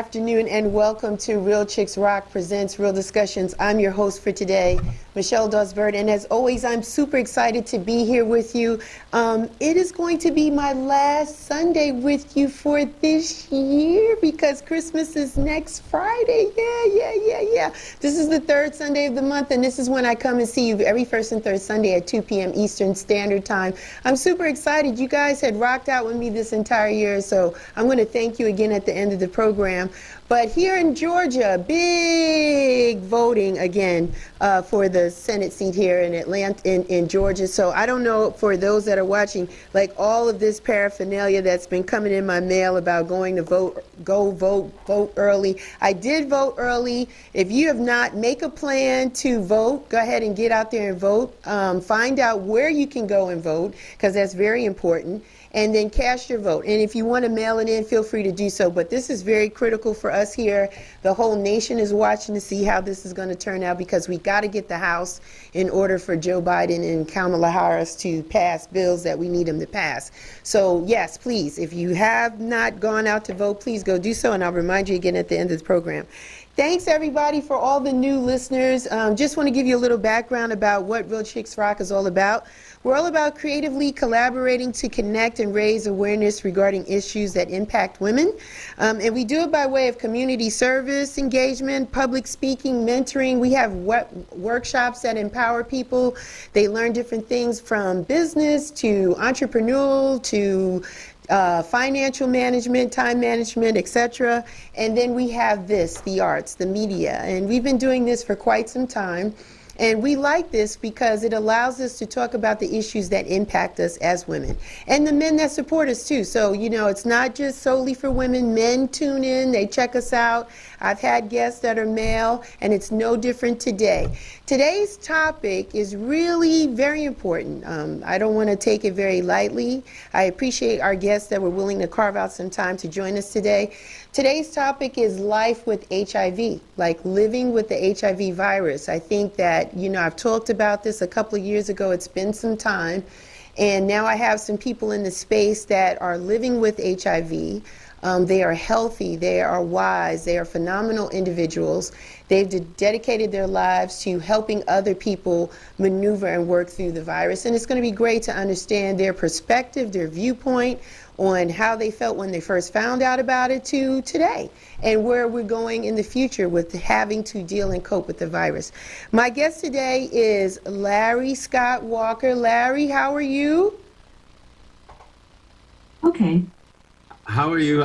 afternoon, and welcome to Real Chicks Rock presents Real Discussions. I'm your host for today, Michelle Dosbert, and as always, I'm super excited to be here with you. It is going to be my last Sunday with you for this year because Christmas is next Friday. Yeah. This is the third Sunday of the month, and this is when I come and see you every first and third Sunday at 2 p.m. Eastern Standard Time. I'm super excited. You guys had rocked out with me this entire year, so I'm going to thank you again at the end of the program. But here in Georgia, big voting again for the Senate seat here in Atlanta, in Georgia. So I don't know, for those that are watching, like all of this paraphernalia that's been coming in my mail about going to vote, vote early. I did vote early. If you have not, make a plan to vote. Go ahead and get out there and vote. Find out where you can go and vote, because that's very important. And then cast your vote. And if you want to mail it in, feel free to do so. But this is very critical for us here. The whole nation is watching to see how this is going to turn out, because we got to get the House in order for Joe Biden and Kamala Harris to pass bills that we need them to pass. So yes, please, if you have not gone out to vote, please go do so. And I'll remind you again at the end of the program. Thanks, everybody, for all the new listeners. Just want to give you a little background about what Real Chicks Rock is all about. We're all about creatively collaborating to connect and raise awareness regarding issues that impact women. And we do it by way of community service, engagement, public speaking, mentoring. We have workshops that empower people. They learn different things from business to entrepreneurial to financial management, time management, etc. And then we have the arts, the media. And we've been doing this for quite some time. And we like this because it allows us to talk about the issues that impact us as women and the men that support us too. So, you know, it's not just solely for women. Men tune in, they check us out. I've had guests that are male, and it's no different today. Today's topic is really very important. I don't want to take it very lightly. I appreciate our guests that were willing to carve out some time to join us today. Today's topic is life with HIV, like living with the HIV virus. I think that, you know, I've talked about this a couple of years ago. It's been some time. And now I have some people in the space that are living with HIV. They are healthy, they are wise, they are phenomenal individuals. They've dedicated their lives to helping other people maneuver and work through the virus. And it's going to be great to understand their perspective, their viewpoint on how they felt when they first found out about it to today, and where we're going in the future with having to deal and cope with the virus. My guest today is Larry Scott Walker. Larry, how are you? Okay. How are you?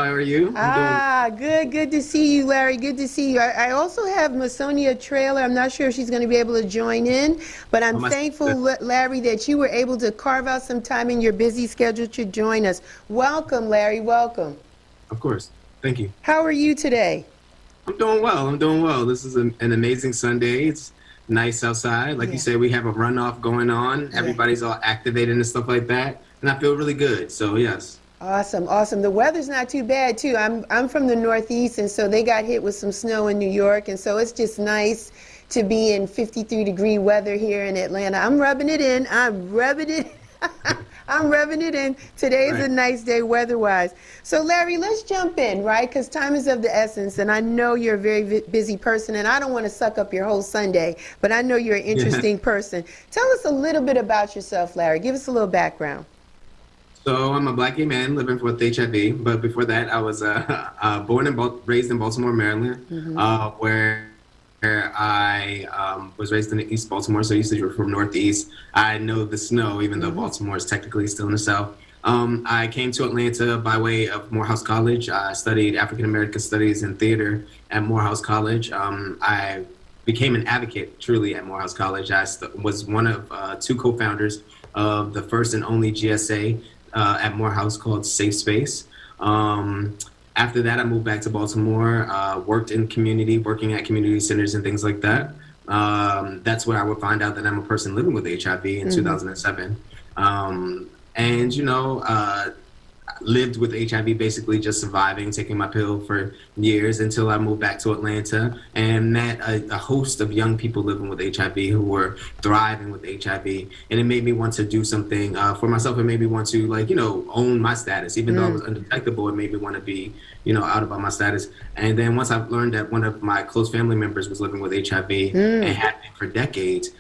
Good to see you, Larry. Good to see you. I also have Masonia Traylor. I'm not sure if she's going to be able to join in, but I'm thankful, Larry, that you were able to carve out some time in your busy schedule to join us. Welcome, Larry. Welcome. Of course. Thank you. How are you today? I'm doing well. This is an amazing Sunday. It's nice outside. Like you said, we have a runoff going on. Everybody's all activated and stuff like that. And I feel really good. So, yes. Awesome. The weather's not too bad too. I'm from the Northeast, and so they got hit with some snow in New York, and so it's just nice to be in 53-degree weather here in Atlanta. I'm rubbing it in. I'm rubbing it in. Today is a nice day weather-wise. So Larry, let's jump in, right? Because time is of the essence, and I know you're a very busy person, and I don't want to suck up your whole Sunday, but I know you're an interesting person. Tell us a little bit about yourself, Larry. Give us a little background. So I'm a black gay man living with HIV, but before that, I was born and raised in Baltimore, Maryland, where I was raised in East Baltimore. So you said you were from Northeast. I know the snow, even though Baltimore is technically still in the South. I came to Atlanta by way of Morehouse College. I studied African American Studies and Theater at Morehouse College. I became an advocate truly at Morehouse College. I was one of two co-founders of the first and only GSA at Morehouse called Safe Space. After that, I moved back to Baltimore, worked in community, working at community centers and things like that. That's where I would find out that I'm a person living with HIV in 2007. And, you know, lived with HIV, basically just surviving, taking my pill for years until I moved back to Atlanta and met a host of young people living with HIV who were thriving with HIV. And it made me want to do something for myself. It made me want to, like, own my status. Even though I was undetectable, it made me want to be, out about my status. And then once I learned that one of my close family members was living with HIV and had been for decades,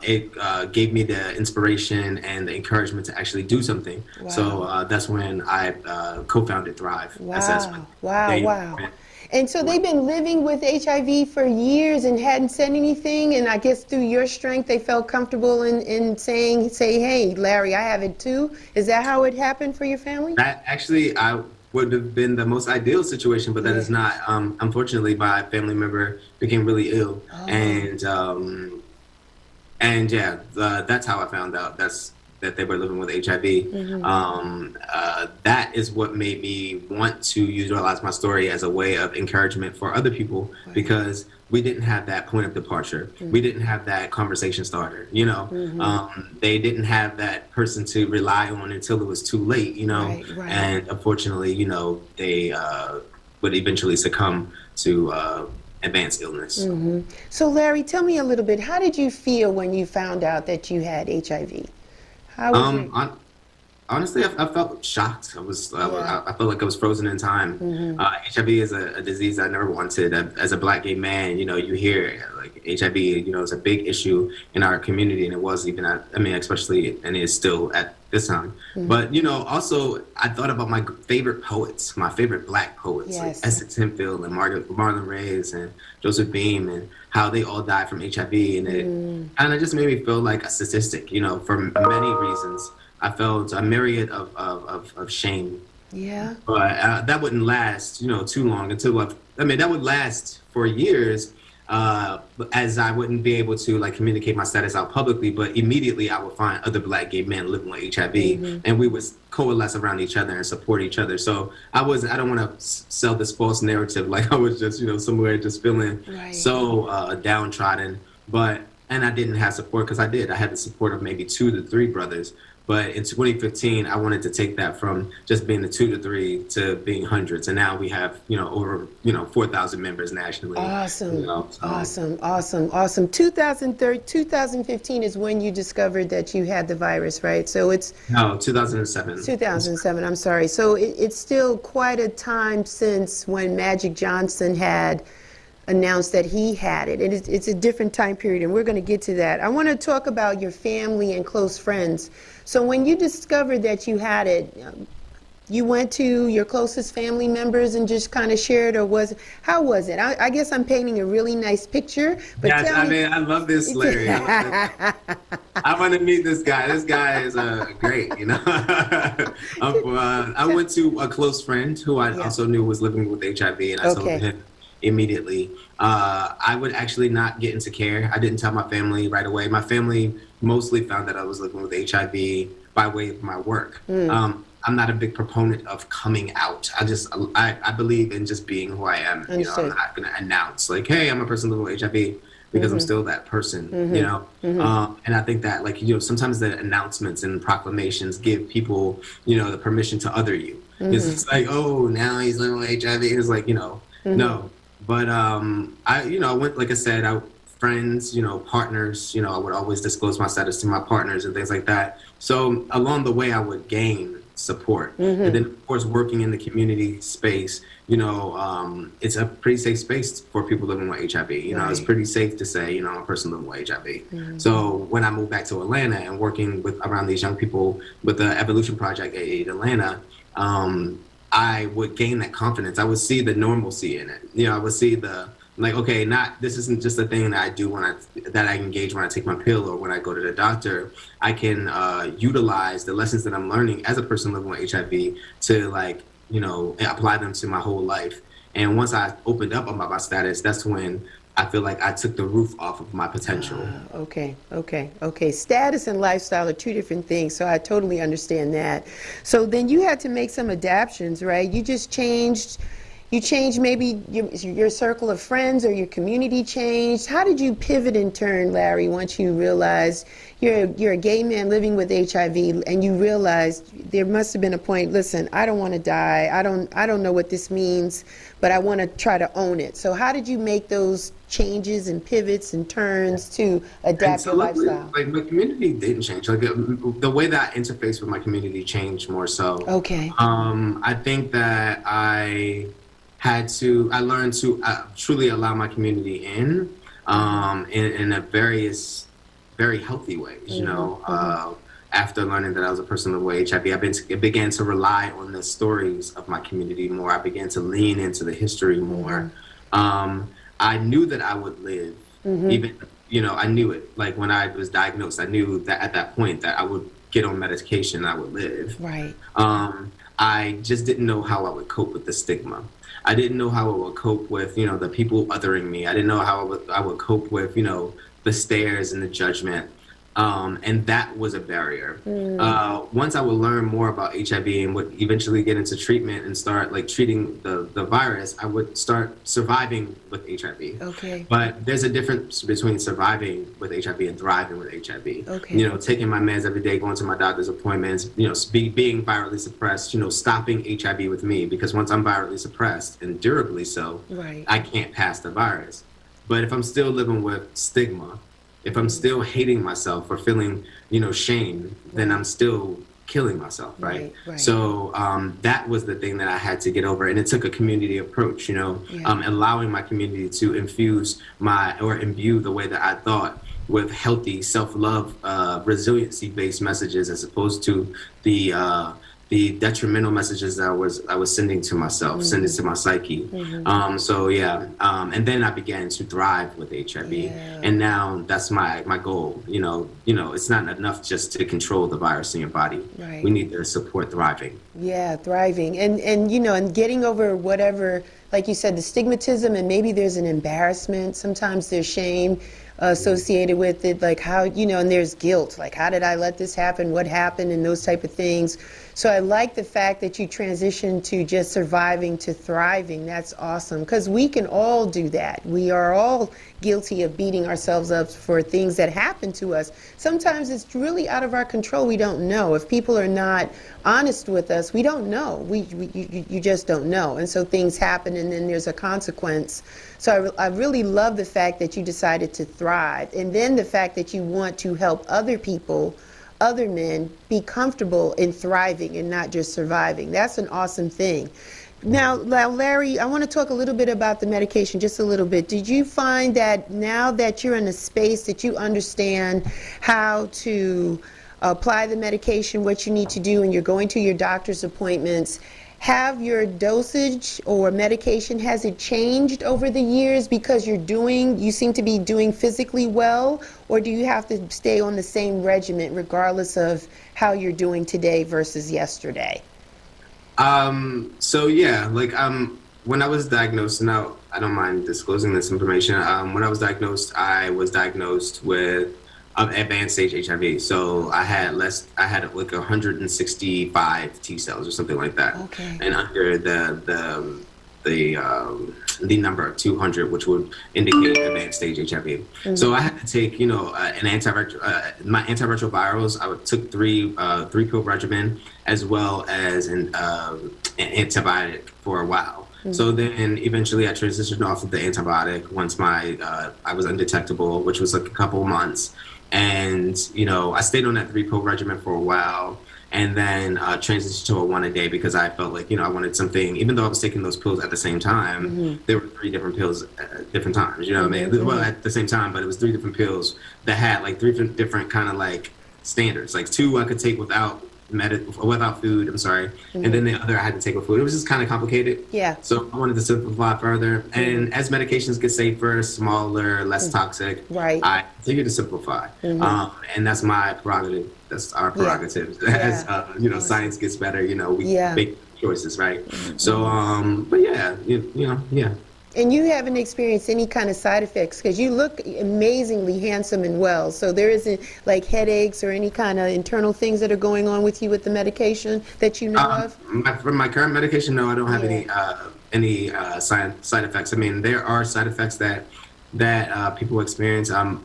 it gave me the inspiration and the encouragement to actually do something. Wow. So that's when I co-founded Thrive. Wow, wow. And so they've been living with HIV for years and hadn't said anything, and I guess through your strength they felt comfortable in saying, hey, Larry, I have it too. Is that how it happened for your family? That actually, I would have been the most ideal situation, but that is not. Unfortunately, my family member became really ill, and yeah, that's how I found out that they were living with HIV. That is what made me want to utilize my story as a way of encouragement for other people, because we didn't have that point of departure. We didn't have that conversation starter, they didn't have that person to rely on until it was too late, and unfortunately, they would eventually succumb to advanced illness. So Larry, tell me a little bit, how did you feel when you found out that you had HIV? How was honestly, I felt shocked. I felt like I was frozen in time. HIV is a disease I never wanted. As a Black gay man, you hear like HIV, is a big issue in our community, and it was even especially, and it is still at this time. But also I thought about my favorite poets, my favorite Black poets, like Essex Hemphill and Marlon Reyes and Joseph Beam, and how they all died from HIV, and it kind of just made me feel like a statistic. For many reasons, I felt a myriad of shame. Yeah. But that wouldn't last, too long until that would last for years. As I wouldn't be able to communicate my status out publicly, but immediately I would find other Black gay men living with HIV, and we would coalesce around each other and support each other. So I don't want to sell this false narrative like I was just somewhere just feeling so downtrodden, and I didn't have support, because I had the support of maybe 2 to 3 brothers. But in 2015, I wanted to take that from just being the 2 to 3 to being hundreds, and now we have over 4,000 members nationally. Awesome, awesome. 2015 is when you discovered that you had the virus, right? So it's 2007. 2007. I'm sorry. So it's still quite a time since when Magic Johnson had announced that he had it. It's a different time period, and we're going to get to that. I want to talk about your family and close friends. So when you discovered that you had it, you went to your closest family members and just kind of shared, or how was it? I guess I'm painting a really nice picture. But yes, I love this, Larry. I want to meet this guy. This guy is great, I went to a close friend who I also knew was living with HIV, and I told him immediately. I would actually not get into care. I didn't tell my family right away. My family mostly found that I was living with HIV by way of my work. I'm not a big proponent of coming out. I believe in just being who I am. I'm not going to announce like, hey, I'm a person living with HIV, because I'm still that person, and I think that sometimes the announcements and proclamations give people, the permission to other you. It's like, oh, now he's living with HIV. It's like, no. But I went, like I said, friends, partners, I would always disclose my status to my partners and things like that. So along the way, I would gain support. And then, of course, working in the community space, it's a pretty safe space for people living with HIV. It's pretty safe to say, I'm a person living with HIV. So when I moved back to Atlanta and working around these young people with the Evolution Project at Atlanta, I would gain that confidence. I would see the normalcy in it. I would see this isn't just a thing that I do that I engage when I take my pill or when I go to the doctor. I can utilize the lessons that I'm learning as a person living with HIV to apply them to my whole life. And once I opened up about my status, that's when I feel like I took the roof off of my potential. Okay. Status and lifestyle are 2 different things, so I totally understand that. So then you had to make some adaptations, right? You just changed you changed maybe your circle of friends or your community changed. How did you pivot and turn, Larry, once you realized you're a gay man living with HIV and you realized there must have been a point, listen, I don't want to die. I don't know what this means, but I want to try to own it. So how did you make those changes and pivots and turns to adapt your lifestyle? Like my community didn't change. Like the way that I interface with my community changed more so. Okay. I think that I learned to truly allow my community in a very healthy ways, you know. After learning that I was a person with HIV, I began to rely on the stories of my community more. I began to lean into the history more. I knew that I would live, even, you know, I knew it. Like when I was diagnosed, I knew that at that point that I would get on medication and I would live. Right. I just didn't know how I would cope with the stigma. I didn't know how I would cope with, you know, the people othering me. I didn't know how I would cope with, you know, the stares and the judgment. And that was a barrier. Once I would learn more about HIV and would eventually get into treatment and start like treating the virus, I would start surviving with HIV. Okay. But there's a difference between surviving with HIV and thriving with HIV. Okay. You know, taking my meds every day, going to my doctor's appointments, you know, being virally suppressed, you know, stopping HIV with me, because once I'm virally suppressed and durably so, Right. I can't pass the virus. But if I'm still living with stigma, if I'm still hating myself or feeling, you know, shame, then I'm still killing myself, right? Right. So that was the thing that I had to get over, and it took a community approach, you know, allowing my community to imbue the way that I thought with healthy self-love, resiliency-based messages, as opposed to the detrimental messages that I was sending to myself, sending to my psyche. And then I began to thrive with HIV, and now that's my goal. You know, it's not enough just to control the virus in your body. Right. We need to support thriving. Yeah, thriving, and you know, and getting over whatever, like you said, the stigmatism, and maybe there's an embarrassment. Sometimes there's shame associated with it, like how, you know, and there's guilt, like how did I let this happen, what happened, and those type of things. So I like the fact that you transitioned to just surviving to thriving. That's awesome, because we can all do that. We are all guilty of beating ourselves up for things that happen to us. Sometimes it's really out of our control. We don't know. If people are not honest with us, we don't know. You just don't know. And so things happen, and then there's a consequence. So I really love the fact that you decided to thrive, and then the fact that you want to help other people, other men, be comfortable in thriving and not just surviving. That's an awesome thing. Now, Larry, I want to talk a little bit about the medication, just a little bit. Did you find that now that you're in a space that you understand how to apply the medication, what you need to do, and you're going to your doctor's appointments, have your dosage or medication, has it changed over the years because you seem to be doing physically well, or do you have to stay on the same regimen regardless of how you're doing today versus yesterday? So yeah, like when I was diagnosed, now I don't mind disclosing this information. When I was diagnosed with advanced stage HIV. So I had like 165 T cells or something like that. Okay. And under the number of 200, which would indicate advanced stage HIV. So I had to take, you know, my antiretrovirals. I took three pill regimen, as well as an antibiotic for a while. So then eventually I transitioned off of the antibiotic once I was undetectable, which was like a couple months. And, you know, I stayed on that 3-pill regimen for a while, and then transitioned to a 1 a day, because I felt like, you know, I wanted something, even though I was taking those pills at the same time, there were 3 different pills at different times, you know what I mean? Well, at the same time, but it was 3 different pills that had like 3 different kind of like standards. Like 2 I could take without food, and then the other I had to take with food. It was just kind of complicated. Yeah. So I wanted to simplify further. And as medications get safer, smaller, less toxic, I continue to simplify. And that's my prerogative. That's our prerogative. As you know, science gets better, you know, we make choices, right? So, but yeah, you know, yeah. And you haven't experienced any kind of side effects, because you look amazingly handsome and well. So there isn't like headaches or any kind of internal things that are going on with you with the medication that you know of? From my current medication, no, I don't have any side effects. I mean, there are side effects that people experience. The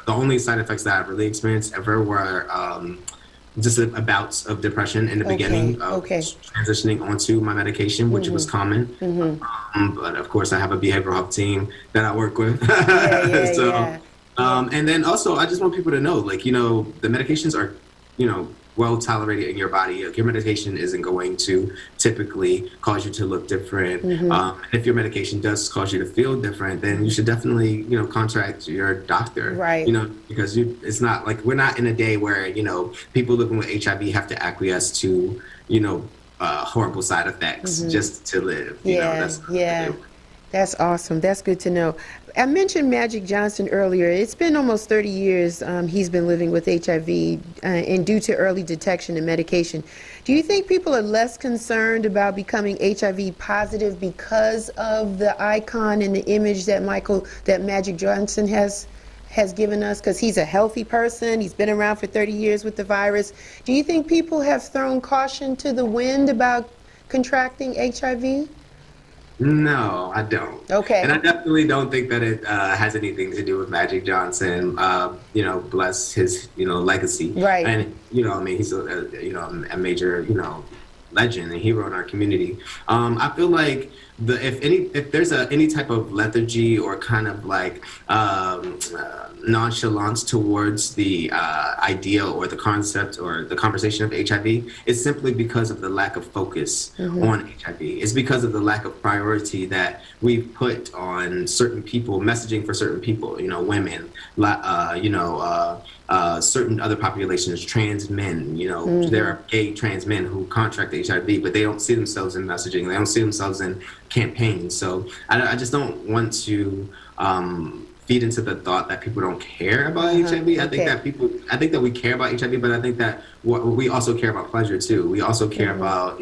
only side effects that I really experienced ever were just a bouts of depression in the beginning of transitioning onto my medication, which was common. But of course, I have a behavioral health team that I work with. And then also, I just want people to know, like, the medications are, well tolerated in your body. Like, your medication isn't going to typically cause you to look different. If your medication does cause you to feel different, then you should definitely, contact your doctor. Right. Because it's not like we're not in a day where, people living with HIV have to acquiesce to, horrible side effects just to live. That's awesome. That's good to know. I mentioned Magic Johnson earlier. It's been almost 30 years he's been living with HIV, and due to early detection and medication. Do you think people are less concerned about becoming HIV positive because of the icon and the image that Magic Johnson has given us? Because he's a healthy person. He's been around for 30 years with the virus. Do you think people have thrown caution to the wind about contracting HIV? No, I don't. Okay. And I definitely don't think that it has anything to do with Magic Johnson. Bless his, legacy. Right. And I mean, he's a major, legend and hero in our community. I feel like if there's any type of lethargy or kind of like nonchalance towards the idea or the concept or the conversation of HIV, it's simply because of the lack of focus on HIV. It's because of the lack of priority that we've put on certain people, messaging for certain people, women, certain other populations, trans men, there are gay trans men who contract HIV, but they don't see themselves in messaging. They don't see themselves in campaigns. So I just don't want to feed into the thought that people don't care about HIV. I think that we care about HIV, but I think that we also care about pleasure too. We also care about,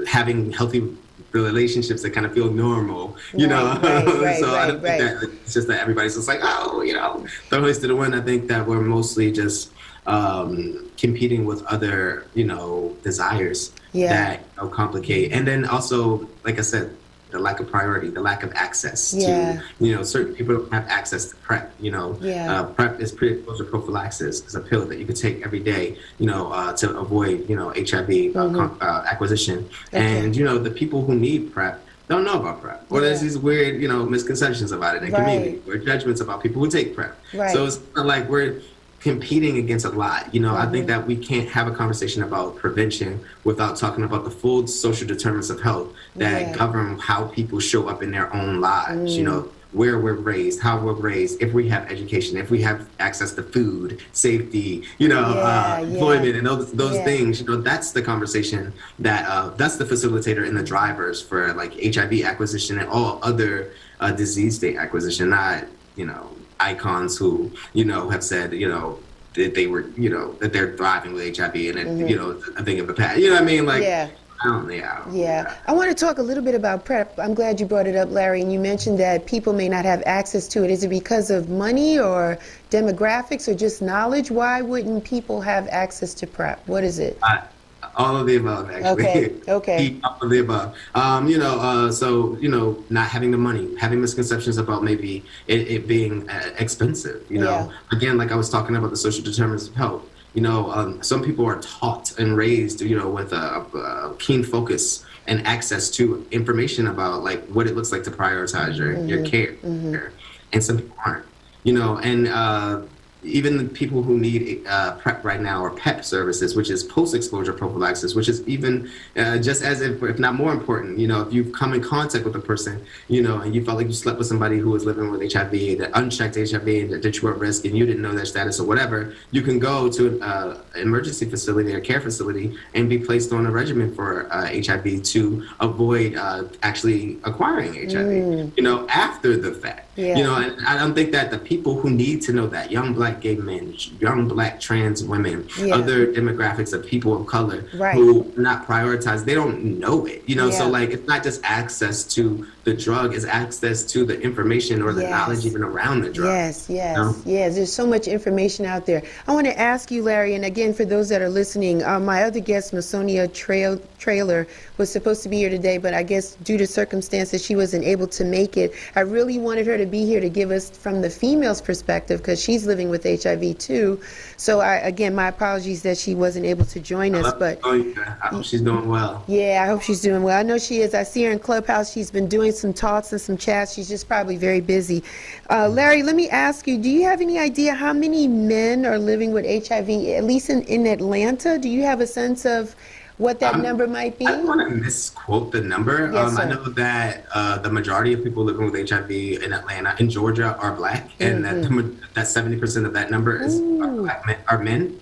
having healthy relationships that kind of feel normal, so I don't think that it's just that everybody's just like, throw us to the wind. I think that we're mostly just competing with other, desires that complicate. And then also, like I said, the lack of priority, the lack of access to, certain people don't have access to PrEP. PrEP is pre-exposure prophylaxis. It's a pill that you can take every day, to avoid, HIV acquisition. And, the people who need PrEP don't know about PrEP. Or there's these weird, misconceptions about it in the community, or judgments about people who take PrEP. So it's not like we're competing against a lot. I think that we can't have a conversation about prevention without talking about the full social determinants of health that govern how people show up in their own lives, where we're raised, how we're raised, if we have education, if we have access to food, safety, employment, and those things, that's the conversation that that's the facilitator and the drivers for like HIV acquisition and all other disease state acquisition, not, icons who, have said, that they were, that they're thriving with HIV and then, a thing of the past. You know what I mean? Like, I want to talk a little bit about PrEP. I'm glad you brought it up, Larry, and you mentioned that people may not have access to it. Is it because of money or demographics or just knowledge? Why wouldn't people have access to PrEP? What is it? All of the above, actually. Okay. All of the above. Not having the money, having misconceptions about maybe it being expensive. Again, like I was talking about the social determinants of health. Some people are taught and raised, with a keen focus and access to information about like what it looks like to prioritize your care, and some people aren't. And even the people who need PrEP right now, or PEP services, which is post-exposure prophylaxis, which is even just as if not more important, if you've come in contact with a person, and you felt like you slept with somebody who was living with HIV, that unchecked HIV, and that you were at risk and you didn't know their status or whatever, you can go to an emergency facility or care facility and be placed on a regimen for HIV to avoid actually acquiring HIV, after the fact. And I don't think that the people who need to know that, young black gay men, young black trans women, other demographics of people of color who are not prioritized, they don't know it. So like it's not just access to the drug is access to the information or the knowledge even around the drug. Yes, yes, you know? yes. There's so much information out there. I want to ask you, Larry, and again, for those that are listening, my other guest, Masonia Traylor, was supposed to be here today, but I guess due to circumstances, she wasn't able to make it. I really wanted her to be here to give us from the female's perspective, because she's living with HIV too. So again, my apologies that she wasn't able to join us. But I hope she's doing well. yeah, I hope she's doing well. I know she is. I see her in Clubhouse. She's been doing some talks and some chats. She's just probably very busy. Larry, let me ask you, do you have any idea how many men are living with HIV, at least in Atlanta? Do you have a sense of what that number might be? I don't want to misquote the number. Yes, I know that the majority of people living with HIV in Atlanta, in Georgia, are Black, and that 70% of that number is are men.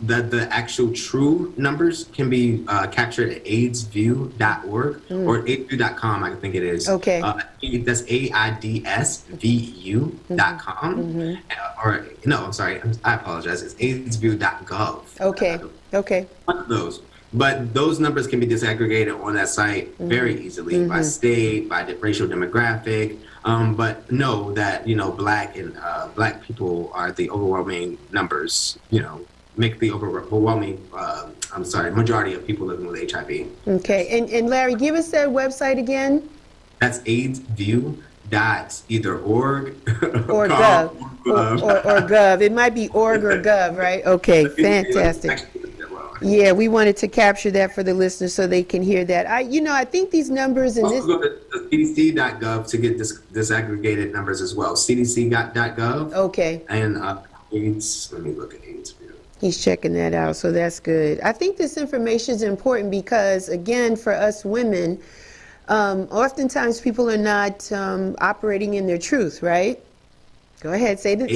That the actual true numbers can be captured at AIDSView.org or AIDSView.com, I think it is. Okay. That's AIDSVU.com. Or, no, I'm sorry, I apologize. It's AIDSView.gov. Okay, okay. One of those. But those numbers can be disaggregated on that site very easily by state, by racial demographic. But know that, Black and Black people are the overwhelming numbers, make the overwhelming, majority of people living with HIV. Okay, and Larry, give us that website again. That's AIDS.either org or gov. Or gov. It might be org or gov, right? Okay, fantastic. Yeah, we wanted to capture that for the listeners so they can hear that. I think these numbers in this. Also go to cdc.gov to get disaggregated numbers as well. cdc.gov. Okay. And AIDS. Let me look at AIDS. He's checking that out, so that's good. I think this information is important because, again, for us women, oftentimes people are not operating in their truth, right? Go ahead, say that.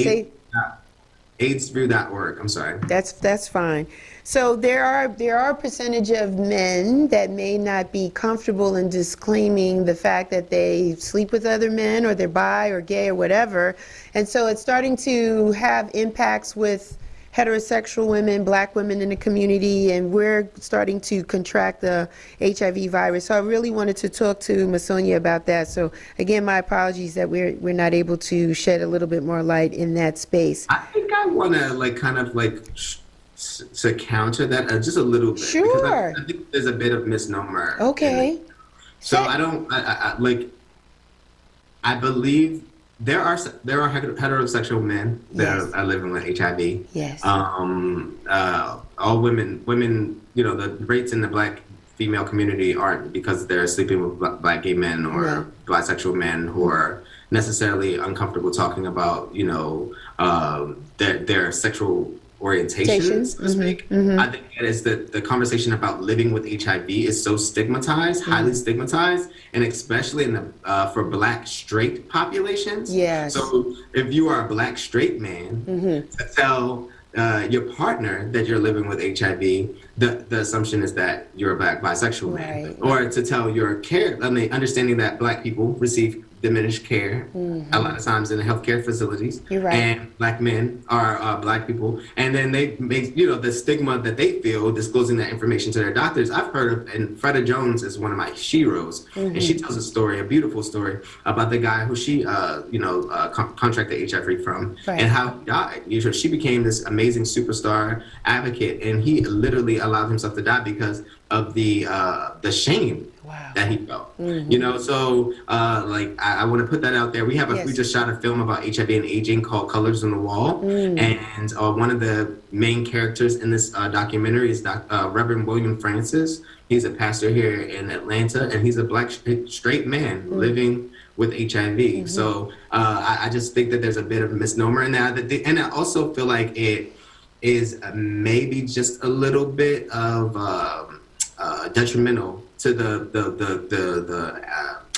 AIDSView.org. I'm sorry. That's fine. So there are a percentage of men that may not be comfortable in disclaiming the fact that they sleep with other men or they're bi or gay or whatever, and so it's starting to have impacts with heterosexual women, Black women in the community, and we're starting to contract the HIV virus. So I really wanted to talk to Masonia about that. So again, my apologies that we're not able to shed a little bit more light in that space. I think I want to to counter that just a little bit. Sure. Because I think there's a bit of misnomer. Okay. So I believe there are heterosexual men that are living with HIV. Yes. All women, the rates in the Black female community aren't because they're sleeping with Black gay men or bisexual men who are necessarily uncomfortable talking about, their sexual orientations, so to speak. I think that is the conversation about living with HIV is so stigmatized, highly stigmatized, and especially for Black straight populations. Yes. So if you are a Black straight man, to tell your partner that you're living with HIV, the assumption is that you're a Black bisexual man. Or to tell your understanding that Black people receive diminished care a lot of times in the healthcare facilities. You're right. And Black men are Black people. And then they make, the stigma that they feel disclosing that information to their doctors. I've heard of, and Freda Jones is one of my sheroes, and she tells a beautiful story about the guy who she, contracted HIV from and how he died. She became this amazing superstar advocate, and he literally allowed himself to die because of the shame that he felt. So I want to put that out there. We just shot a film about HIV and aging called Colors on the Wall, and one of the main characters in this documentary is Reverend William Francis. He's a pastor here in Atlanta, and he's a Black straight man living with HIV. So I just think that there's a bit of a misnomer in that, and I also feel like it is maybe just a little bit of detrimental to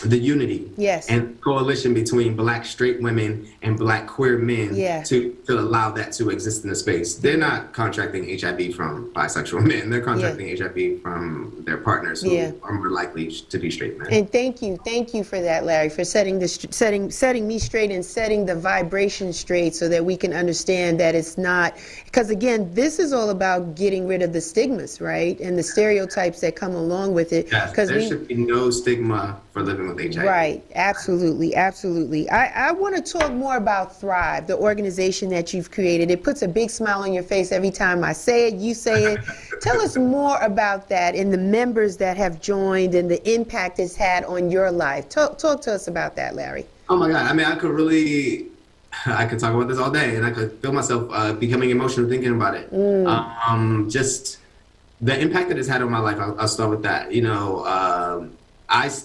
the unity and coalition between Black straight women and Black queer men to allow that to exist in the space. They're not contracting HIV from bisexual men. They're contracting HIV from their partners who are more likely to be straight men. And thank you for that, Larry, for setting me straight and setting the vibration straight so that we can understand that it's not, Because again, this is all about getting rid of the stigmas, right? And the stereotypes that come along with it. Yes, Because there should be no stigma for living with HIV. right, absolutely, absolutely. I want to talk more about Thrive, the organization that you've created. It puts a big smile on your face every time I say it, you say it. Tell us more about that and the members that have joined and the impact it's had on your life. Talk to us about that, Larry. Oh my God. I mean, I could talk about this all day, and I could feel myself becoming emotional thinking about it. Just the impact that it's had on my life. I'll start with that. You know,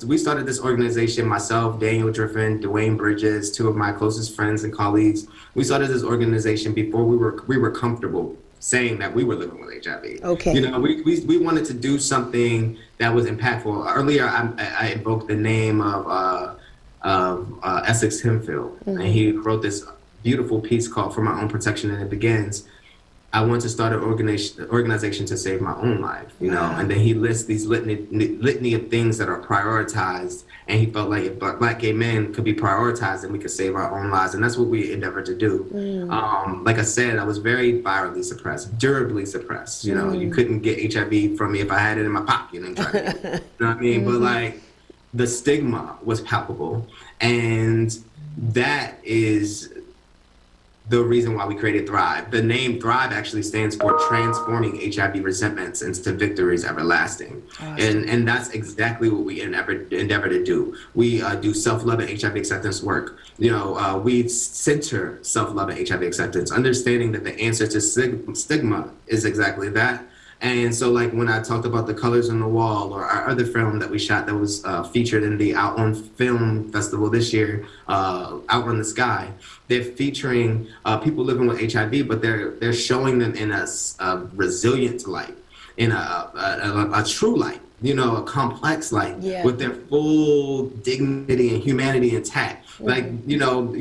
we started this organization, myself, Daniel Driffin, Dwayne Bridges, two of my closest friends and colleagues. We started this organization before we were comfortable saying that we were living with HIV. Okay. You know, we wanted to do something that was impactful. Earlier, I invoked the name of Essex Hemphill, and he wrote this beautiful piece called "For My Own Protection," and it begins, "I want to start an organization to save my own life," you know, and then he lists these litany of things that are prioritized, and he felt like if Black gay men could be prioritized, then we could save our own lives, and that's what we endeavored to do. Like I said, I was very virally suppressed, durably suppressed. You know, you couldn't get HIV from me if I had it in my pocket and tried to get it. You know what I mean? But like, the stigma was palpable, and that is the reason why we created Thrive. The name Thrive actually stands for Transforming HIV Resentments into Victories Everlasting. Awesome. And that's exactly what we endeavor to do. We do self-love and HIV acceptance work. You know, we center self-love and HIV acceptance, understanding that the answer to stigma is exactly that. And so, like, when I talked about The Colors on the Wall, or our other film that we shot that was featured in the Out on Film Festival this year, Outrun the Sky, they're featuring people living with HIV, but they're showing them in a resilient light, in a true light, you know, a complex light, with their full dignity and humanity intact. Like, you know.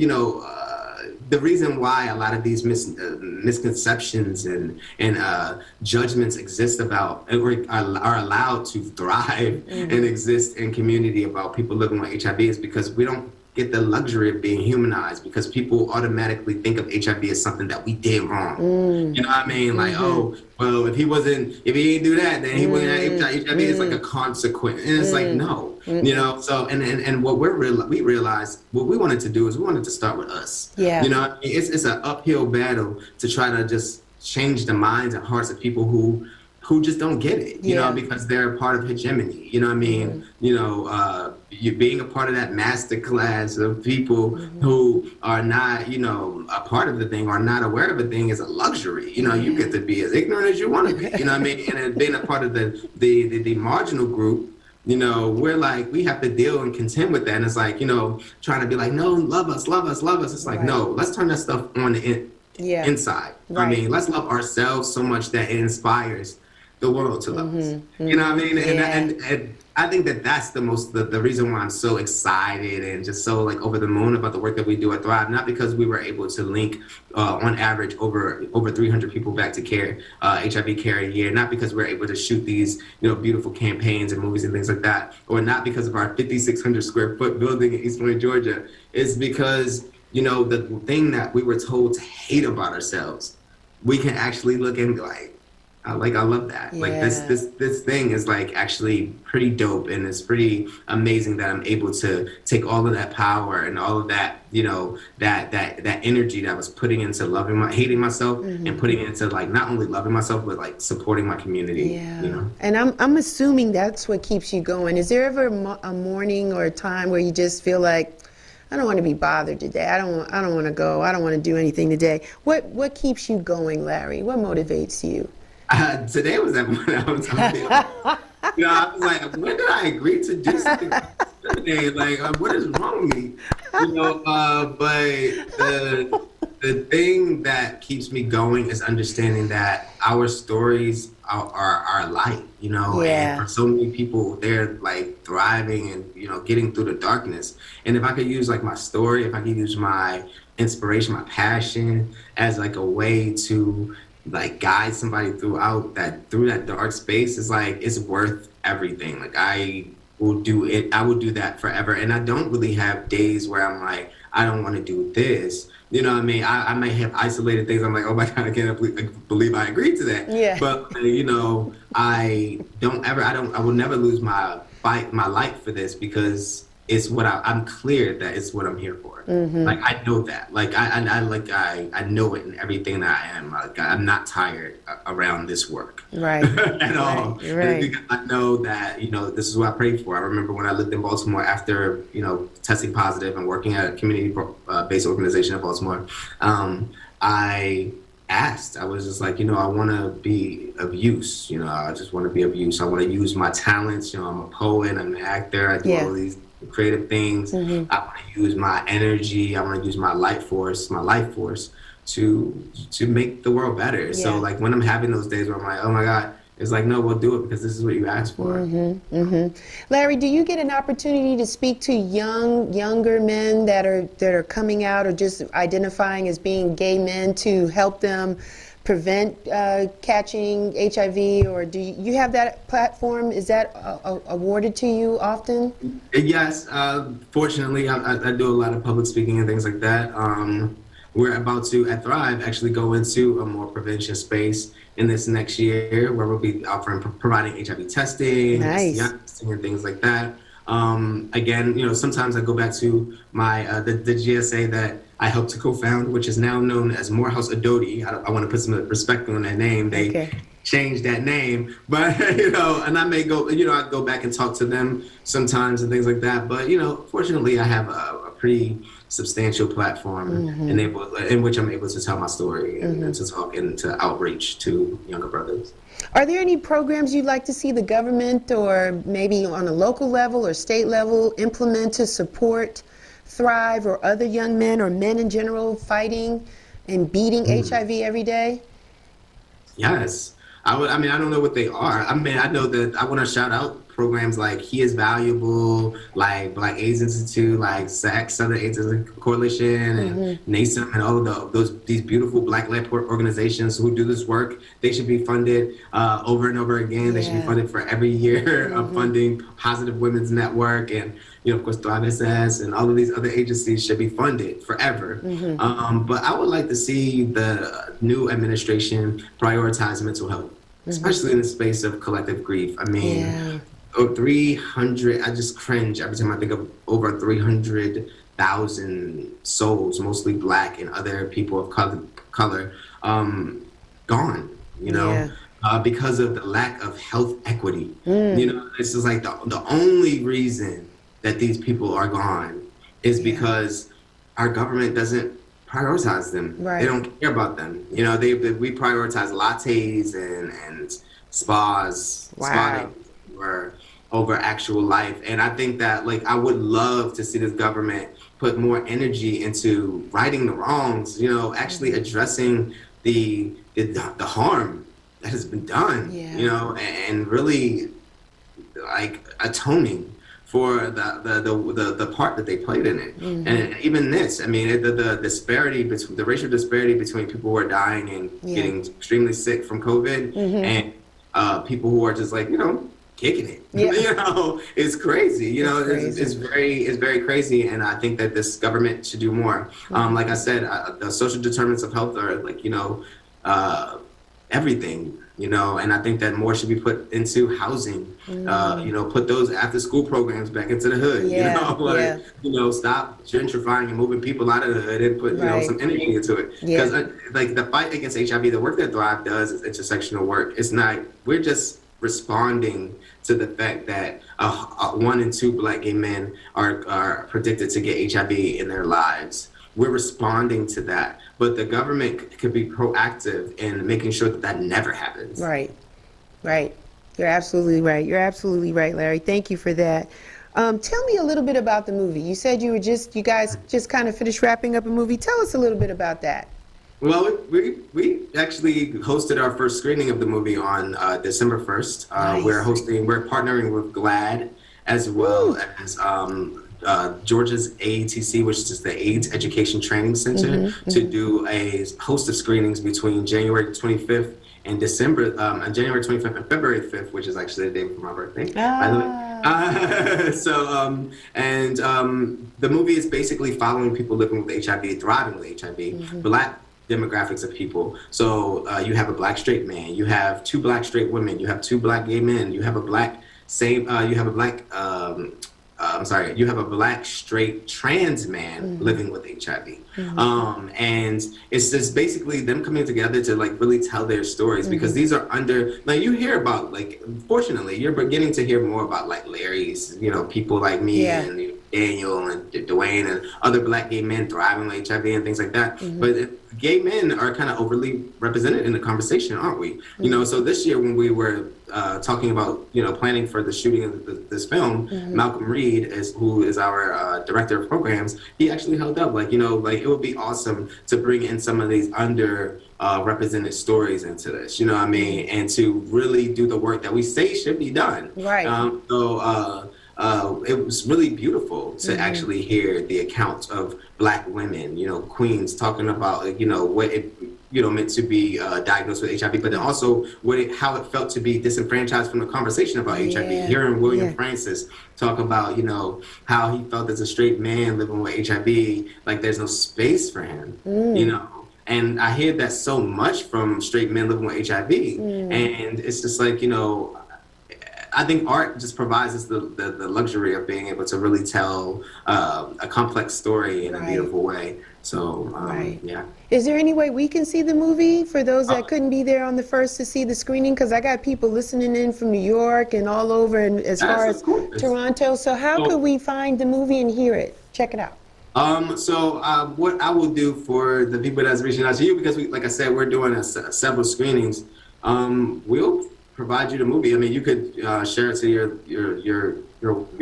The reason why a lot of these misconceptions and judgments exist about, or are allowed to thrive and exist in community about people living with HIV is because we don't get the luxury of being humanized, because people automatically think of HIV as something that we did wrong. You know what I mean? Like, oh, well, if he didn't do that, then he wouldn't have HIV. It's like a consequence. And it's like, no, you know? So, and what we realized, what we wanted to do is we wanted to start with us. Yeah. You know, it's an uphill battle to try to just change the minds and hearts of people who just don't get it, you know, because they're a part of hegemony. You know what I mean? You know, you being a part of that master class of people who are not, you know, a part of the thing or not aware of a thing is a luxury. You know, you get to be as ignorant as you want to be. You know what I mean? And being a part of the marginal group, you know, we're like, we have to deal and contend with that. And it's like, you know, trying to be like, no, love us, love us, love us. It's like, no, let's turn that stuff on the inside. I mean, let's love ourselves so much that it inspires the world to love us. You know what I mean? And I think that that's the reason why I'm so excited and just so like over the moon about the work that we do at Thrive. Not because we were able to link on average over 300 people back to care, HIV care a year. Not because we're able to shoot these, you know, beautiful campaigns and movies and things like that. Or not because of our 5,600 square foot building in East Point, Georgia. It's because, you know, the thing that we were told to hate about ourselves, we can actually look and be like, I love that. Like this thing is like actually pretty dope, and it's pretty amazing that I'm able to take all of that power and all of that, you know, that energy that I was putting into hating myself and putting it into like not only loving myself but like supporting my community. You know? And I'm assuming that's what keeps you going. Is there ever a morning or a time where you just feel like, I don't want to be bothered today. I don't want to go. I don't want to do anything today. What keeps you going, Larry? What motivates you? Today was that morning I was talking about. You know, I was like, when did I agree to do something today? Like, what is wrong with me? You know, but the thing that keeps me going is understanding that our stories are light, you know, and for so many people, they're like thriving and, you know, getting through the darkness. And if I could use like my story, if I could use my inspiration, my passion as like a way to like guide somebody through that dark space, is like, it's worth everything. Like will do it. I will do that forever. And I don't really have days where I'm like, I don't want to do this. You know what I mean? I may have isolated things. I'm like, oh my God, I can't believe I agreed to that. Yeah. But, you know, I will never lose my life for this, because it's what I'm clear that it's what I'm here for. Like, I know that. Like, I know it in everything that I am. Like, I'm not tired around this work. Right. At all. Right. Because I know that, you know, this is what I prayed for. I remember when I lived in Baltimore after, you know, testing positive and working at a community-based organization in Baltimore. I asked, I was just like, you know, I want to be of use. You know, I just want to be of use. I want to use my talents. You know, I'm a poet, I'm an actor, I do all these creative things. I want to use my energy. I want to use my life force to make the world better. Yeah. So like when I'm having those days where I'm like, oh my God, it's like, no, we'll do it because this is what you asked for. Larry, do you get an opportunity to speak to younger men that are coming out or just identifying as being gay men to help them prevent catching HIV, or do you have that platform? Is that awarded to you often? Yes, fortunately, I do a lot of public speaking and things like that. We're about to, at Thrive, actually go into a more prevention space in this next year, where we'll be providing HIV testing, testing, and things like that. Again, you know, sometimes I go back to my the GSA that I helped to co-found, which is now known as Morehouse Adoti. I want to put some respect on that name. They changed that name, but you know, and I may go, you know, I go back and talk to them sometimes and things like that. But you know, fortunately, I have a pretty substantial platform in which I'm able to tell my story and to talk and to outreach to younger brothers. Are there any programs you'd like to see the government or maybe on a local level or state level implement to support Thrive or other young men or men in general fighting and beating HIV every day? Yes. I mean, I don't know what they are. I mean, I know that I want to shout out programs like He Is Valuable, like Black AIDS Institute, like SAC, Southern AIDS Coalition, and NASEM, and all of these beautiful Black-led organizations who do this work. They should be funded over and over again. They should be funded for every year of funding. Positive Women's Network, and you know, of course, Thrive SS, and all of these other agencies should be funded forever. But I would like to see the new administration prioritize mental health, especially in the space of collective grief. I mean, 300, I just cringe every time I think of over 300,000 souls, mostly Black and other people of color, gone, you know, because of the lack of health equity. You know, this is like the only reason that these people are gone is because our government doesn't prioritize them. They don't care about them. You know, we prioritize lattes and spas, spa over actual life. And I think that, like, I would love to see this government put more energy into righting the wrongs, you know, actually addressing the harm that has been done, you know, and really like atoning for the part that they played in it. And even this, I mean, the disparity between the racial disparity between people who are dying and getting extremely sick from COVID and people who are just like, you know, kicking it, you know, it's crazy. You know, it's very crazy. And I think that this government should do more. Like I said, the social determinants of health are like, you know, everything, you know, and I think that more should be put into housing, you know, put those after school programs back into the hood, you know, like, you know, stop gentrifying and moving people out of the hood and put, you know, some energy into it. Because like the fight against HIV, the work that Thrive does is intersectional work. It's not, we're just responding to the fact that 1 in 2 Black gay men are predicted to get HIV in their lives. We're responding to that, but the government could be proactive in making sure that that never happens. Right. You're absolutely right. You're absolutely right, Larry. Thank you for that. Tell me a little bit about the movie. You said you guys just kind of finished wrapping up a movie. Tell us a little bit about that. Well, we actually hosted our first screening of the movie on December 1st. We're partnering with GLAAD as well as Georgia's AETC, which is the AIDS Education Training Center, to do a host of screenings between January 25th and January 25th and February 5th, which is actually the day before my birthday, by the way. The movie is basically following people living with HIV, thriving with HIV, Black demographics of people. So you have a Black straight man, you have two Black straight women, you have two Black gay men, you have a Black you have a Black you have a Black straight trans man living with HIV. And it's just basically them coming together to like really tell their stories because these are like you hear about, like, fortunately you're beginning to hear more about like Larry's, people like me and Daniel and Dwayne and other Black gay men thriving with HIV and things like that. But gay men are kind of overly represented in the conversation, aren't we? So this year when we were talking about, planning for the shooting of this film, Malcolm Reed, who is our director of programs, he actually held up like, it would be awesome to bring in some of these represented stories into this, and to really do the work that we say should be done. Right. It was really beautiful to actually hear the accounts of Black women, queens talking about, what it, meant to be diagnosed with HIV, but then also how it felt to be disenfranchised from the conversation about HIV. Hearing William Francis talk about, how he felt as a straight man living with HIV, like there's no space for him, And I hear that so much from straight men living with HIV, and it's just like, I think art just provides us the luxury of being able to really tell a complex story in a beautiful way. So, yeah. Is there any way we can see the movie for those that couldn't be there on the first to see the screening? Because I got people listening in from New York and all over, and as far as Toronto. So how could we find the movie and hear it? Check it out. What I will do for the people that's reaching out to you, because like I said, we're doing several screenings. We'll provide you the movie. I mean, you could share it to your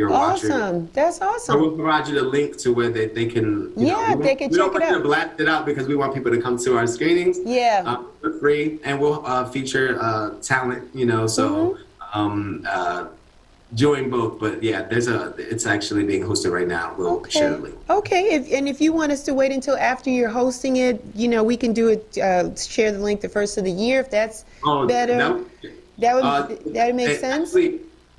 watcher. Awesome. That's awesome. Or we'll provide you the link to where they can. They can check it out. We don't want to blast it out because we want people to come to our screenings. Yeah. For free, and we'll feature talent. Join both, but yeah, it's actually being hosted right now. We'll share the link. Okay, if you want us to wait until after you're hosting it, we can do it. Share the link the first of the year if that's better. That would make sense.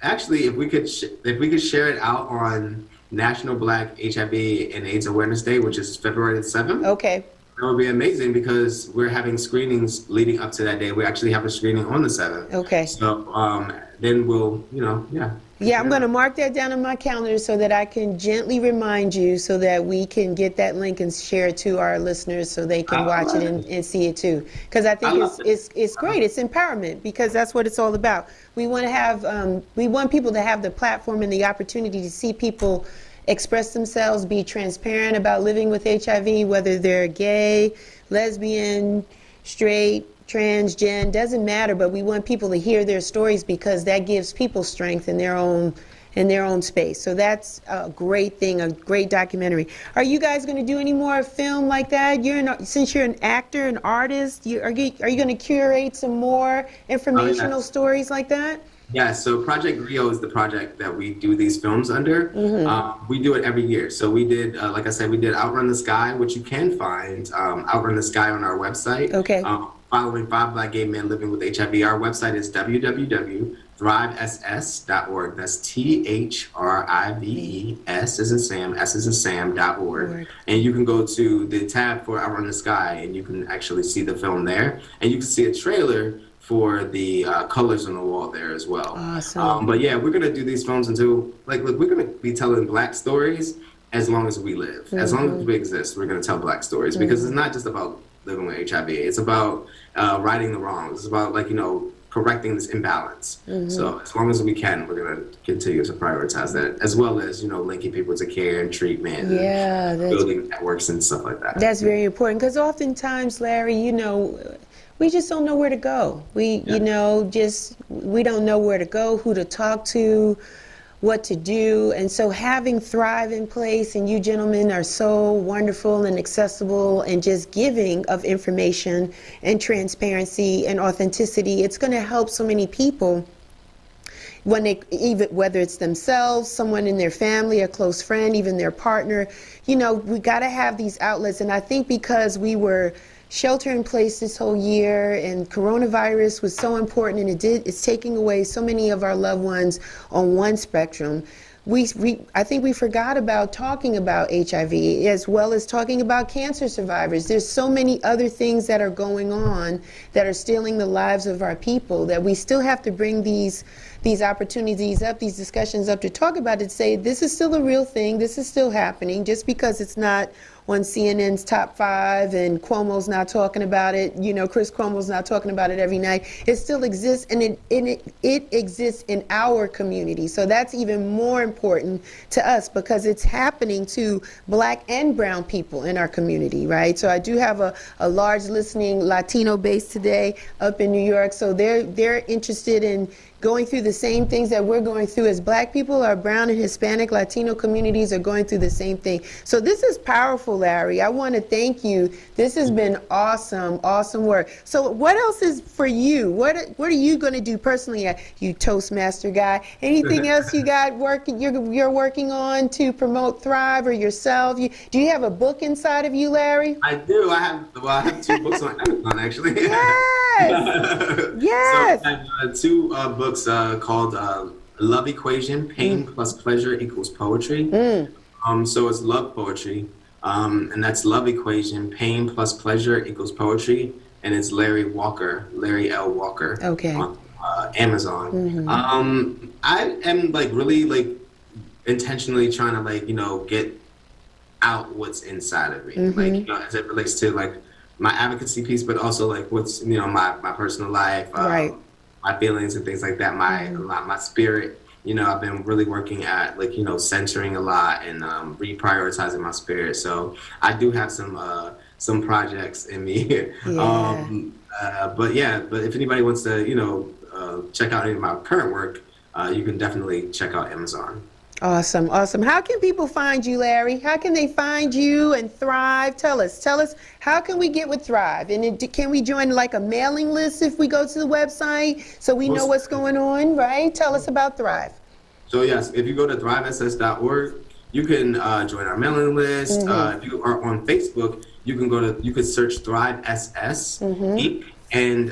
Actually, if we could share it out on National Black HIV and AIDS Awareness Day, which is February the 7th. Okay. That would be amazing because we're having screenings leading up to that day. We actually have a screening on the 7th. Okay. So then we'll, Yeah, I'm going to mark that down on my calendar so that I can gently remind you so that we can get that link and share it to our listeners so they can watch it and see it too. Because I think it's great. It's empowerment because that's what it's all about. We want to have, we want people to have the platform and the opportunity to see people express themselves, be transparent about living with HIV, whether they're gay, lesbian, straight, transgen, doesn't matter, but we want people to hear their stories because that gives people strength in their own space. So that's a great thing, a great documentary. Are you guys going to do any more film like that? Since you're an actor, an artist, are you going to curate some more informational stories like that? Yeah, so Project Rio is the project that we do these films under. We do it every year. So we did, like I said, we did Outrun the Sky, which you can find Outrun the Sky on our website. Okay. Following 5 Black gay men living with HIV. Our website is www.thrivess.org. That's THRIVES as in Sam, S as in Sam.org. And you can go to the tab for Outrun the Sky and you can actually see the film there. And you can see a trailer for the colors on the wall there as well. Awesome. But yeah, we're gonna do these films until, look, we're gonna be telling Black stories as long as we live. As long as we exist, we're gonna tell Black stories because it's not just about living with HIV. It's about righting the wrongs. It's about correcting this imbalance. So as long as we can, we're gonna continue to prioritize that, as well as linking people to care and treatment, and building networks and stuff like that. That's very important because oftentimes, Larry, we just don't know where to go. We don't know where to go, who to talk to, what to do. And so having Thrive in place, and you gentlemen are so wonderful and accessible and just giving of information and transparency and authenticity, it's going to help so many people when they, even whether it's themselves, someone in their family, a close friend, even their partner, you know, we got to have these outlets. And I think because we were shelter in place this whole year and coronavirus was so important, and it's taking away so many of our loved ones on one spectrum. I think we forgot about talking about HIV as well as talking about cancer survivors. There's so many other things that are going on that are stealing the lives of our people that we still have to bring these opportunities up, these discussions up to talk about it, say this is still a real thing, this is still happening. Just because it's not on CNN's top 5 and Cuomo's not talking about it, you know, Chris Cuomo's not talking about it every night, it still exists, and it exists in our community. So that's even more important to us because it's happening to Black and brown people in our community, right? So I do have a large listening Latino base today up in New York, so they're interested in going through the same things that we're going through as Black people. Our brown and Hispanic Latino communities are going through the same thing. So this is powerful, Larry. I want to thank you. This has been awesome, awesome work. So what else is for you? What are you going to do personally? You Toastmaster guy. Anything else you got you're working on to promote Thrive or yourself? Do you have a book inside of you, Larry? I do. I have 2 books on Amazon, actually. Yes. Yes. So I have 2 books called Love Equation, Pain plus Pleasure equals Poetry. So it's love poetry, and that's Love Equation, Pain plus Pleasure equals Poetry, and it's Larry L. Walker, okay, on Amazon. I am really intentionally trying to get out what's inside of me, as it relates to my advocacy piece, but also what's my personal life, right, my feelings and things like that, my spirit. I've been really working at centering a lot and reprioritizing my spirit. So I do have some projects in me. Yeah. But if anybody wants to check out any of my current work, you can definitely check out Amazon. Awesome, awesome. How can people find you, Larry? How can they find you and Thrive? Tell us, how can we get with Thrive? And can we join a mailing list if we go to the website so we know what's going on, right? Tell us about Thrive. So yes, if you go to thrivess.org, you can join our mailing list. If you are on Facebook, you can search Thrive SS Inc. and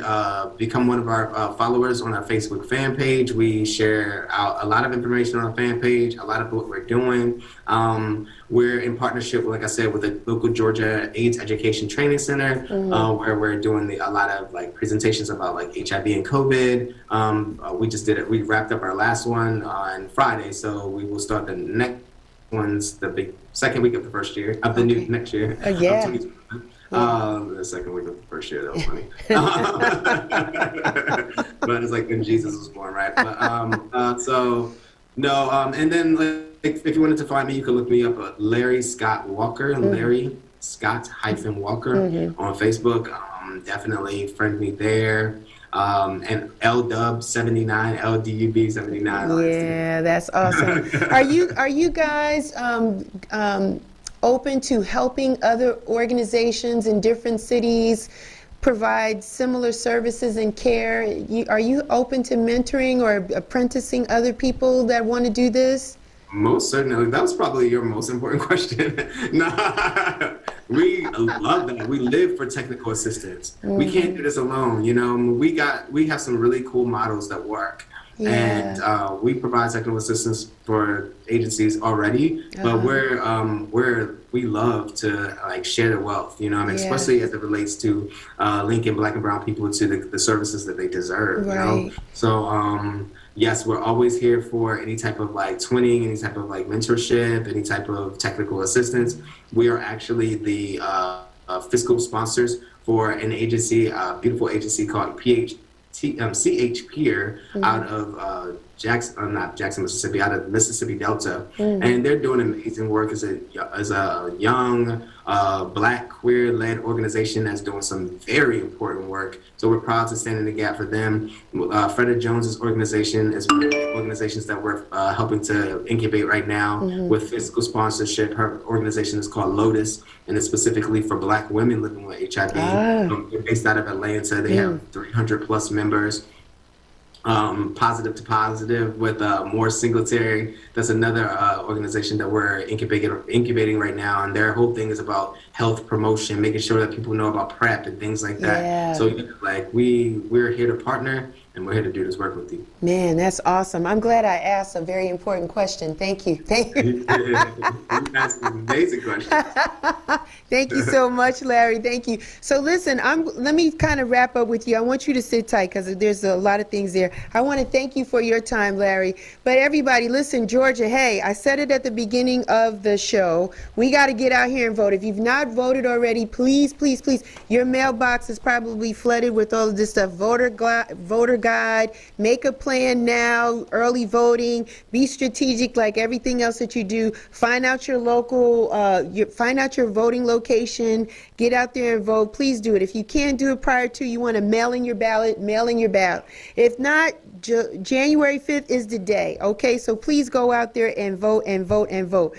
become one of our followers on our Facebook fan page. We share out a lot of information on our fan page, a lot of what we're doing. We're in partnership, like I said, with the local Georgia AIDS Education Training Center, where we're doing a lot of presentations about HIV and COVID. We wrapped up our last one on Friday, so we will start the next one's the big second week of the first year of the new next year. The second week of the first year, that was funny. But it's when Jesus was born, right? But and then if you wanted to find me, you can look me up at Larry Scott Walker, Larry Scott-Walker on Facebook. Definitely friend me there. And LDUB79, LDUB79. Yeah, that's awesome. Are you guys open to helping other organizations in different cities provide similar services and care? Are you open to mentoring or apprenticing other people that want to do this? Most certainly. That was probably your most important question. Nah, we love that. We live for technical assistance. We can't do this alone. We have some really cool models that work. Yeah. And we provide technical assistance for agencies already, but we love to share the wealth, especially as it relates to linking Black and brown people to the services that they deserve, right. So yes, we're always here for any type of twinning, any type of mentorship, any type of technical assistance. We are actually the fiscal sponsors for an agency, a beautiful agency called CH Peer out of not Jackson, Mississippi, out of Mississippi Delta, and they're doing amazing work as a young Black queer-led organization that's doing some very important work. So we're proud to stand in the gap for them. Freda Jones's organization is one of the organizations that we're helping to incubate right now with physical sponsorship. Her organization is called Lotus, and it's specifically for Black women living with HIV. They're based out of Atlanta. They have 300 plus members. Positive to Positive with More Singletary. That's another organization that we're incubating right now, and their whole thing is about health promotion, making sure that people know about PrEP and things like that. Yeah. So like we're here to partner, and we're here to do this work with you. Man, that's awesome. I'm glad I asked a very important question. Thank you. Thank you. You asked an amazing question. Thank you so much, Larry. Thank you. So listen, let me kind of wrap up with you. I want you to sit tight because there's a lot of things there. I want to thank you for your time, Larry. But everybody, listen, Georgia, hey, I said it at the beginning of the show. We got to get out here and vote. If you've not voted already, please, please, please, your mailbox is probably flooded with all of this stuff. Voter guide, make a plan now, early voting, be strategic like everything else that you do. Find out your local, find out your voting location, get out there and vote. Please do it. If you can't do it prior to, you want to mail in your ballot, mail in your ballot. If not, January 5th is the day. Okay, so please go out there and vote and vote and vote.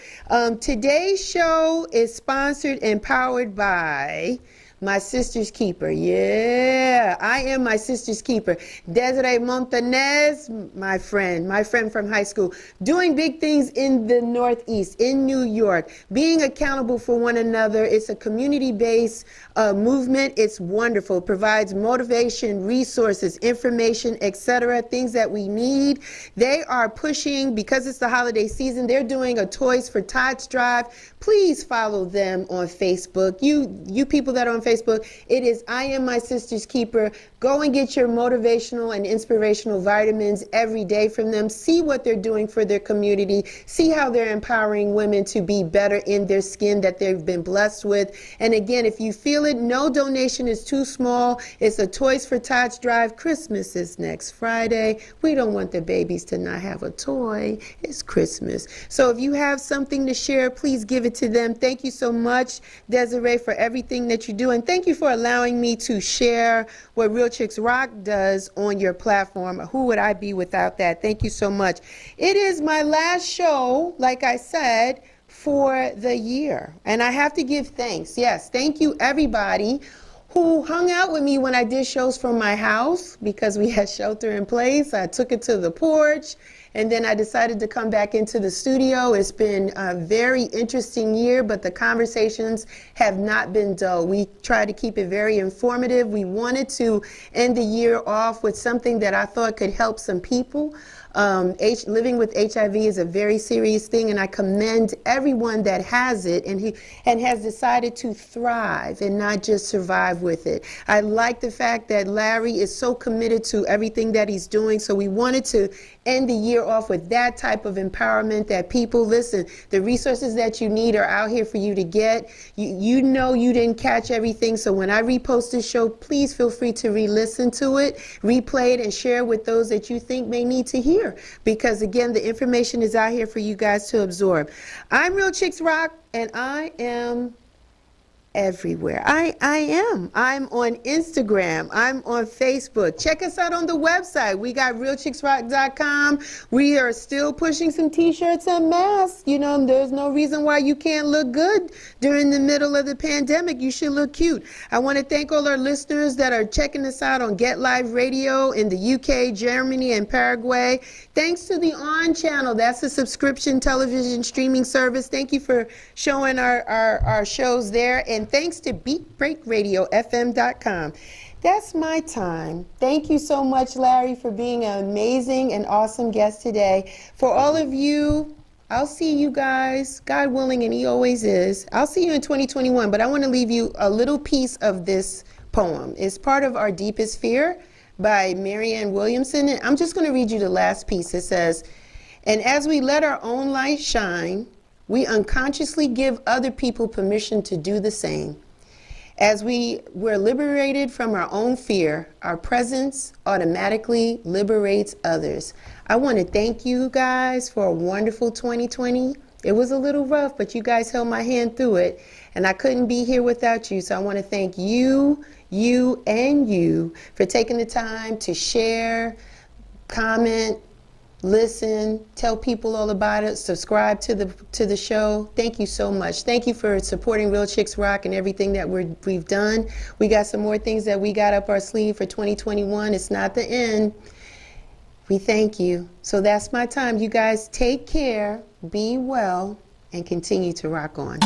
Today's show is sponsored and powered by My Sister's Keeper. Yeah, I am my sister's keeper. Desiree Montanez, my friend from high school, doing big things in the Northeast, in New York, being accountable for one another. It's a community-based movement. It's wonderful. It provides motivation, resources, information, etc., things that we need. They are pushing, because it's the holiday season, they're doing a Toys for Tots drive. Please follow them on Facebook. You people that are on Facebook, it is I Am My Sister's Keeper. Go and get your motivational and inspirational vitamins every day from them. See what they're doing for their community. See how they're empowering women to be better in their skin that they've been blessed with. And again, if you feel it, no donation is too small. It's a Toys for Tots drive. Christmas is next Friday. We don't want the babies to not have a toy. It's Christmas. So if you have something to share, please give it to them. Thank you so much, Desiree, for everything that you do. And thank you for allowing me to share what Real Chicks Rock does on your platform. Who would I be without that? Thank you so much. It is my last show, like I said, for the year. And I have to give thanks. Yes, thank you everybody who hung out with me when I did shows from my house because we had shelter in place. I took it to the porch. And then I decided to come back into the studio. It's been a very interesting year, but the conversations have not been dull. We try to keep it very informative. We wanted to end the year off with something that I thought could help some people. Living with HIV is a very serious thing, and I commend everyone that has it and has decided to thrive and not just survive with it. I like the fact that Larry is so committed to everything that he's doing, so we wanted to end the year off with that type of empowerment that people, listen, the resources that you need are out here for you to get. You know you didn't catch everything, so when I repost this show, please feel free to re-listen to it, replay it, and share with those that you think may need to hear. Because again, the information is out here for you guys to absorb. I'm Real Chicks Rock, and I am everywhere. I am. I'm on Instagram. I'm on Facebook. Check us out on the website. We got realchicksrock.com. We are still pushing some t-shirts and masks. You know, there's no reason why you can't look good during the middle of the pandemic. You should look cute. I want to thank all our listeners that are checking us out on Get Live Radio in the UK, Germany, and Paraguay. Thanks to the On Channel. That's a subscription television streaming service. Thank you for showing our shows there. And thanks to BeatBreakRadioFM.com. That's my time. Thank you so much, Larry, for being an amazing and awesome guest today. For all of you, I'll see you guys, God willing, and he always is. I'll see you in 2021, but I want to leave you a little piece of this poem. It's part of Our Deepest Fear by Marianne Williamson. And I'm just going to read you the last piece. It says, and as we let our own light shine, we unconsciously give other people permission to do the same. As we're liberated from our own fear, our presence automatically liberates others. I want to thank you guys for a wonderful 2020. It was a little rough, but you guys held my hand through it, and I couldn't be here without you. So I want to thank you for taking the time to share, comment, listen, tell people all about it, subscribe to the show. Thank you so much. Thank you for supporting Real Chicks Rock and everything that we've done. We got some more things that we got up our sleeve for 2021. It's not the end. We thank you. So that's my time. You guys take care, be well, and continue to rock on.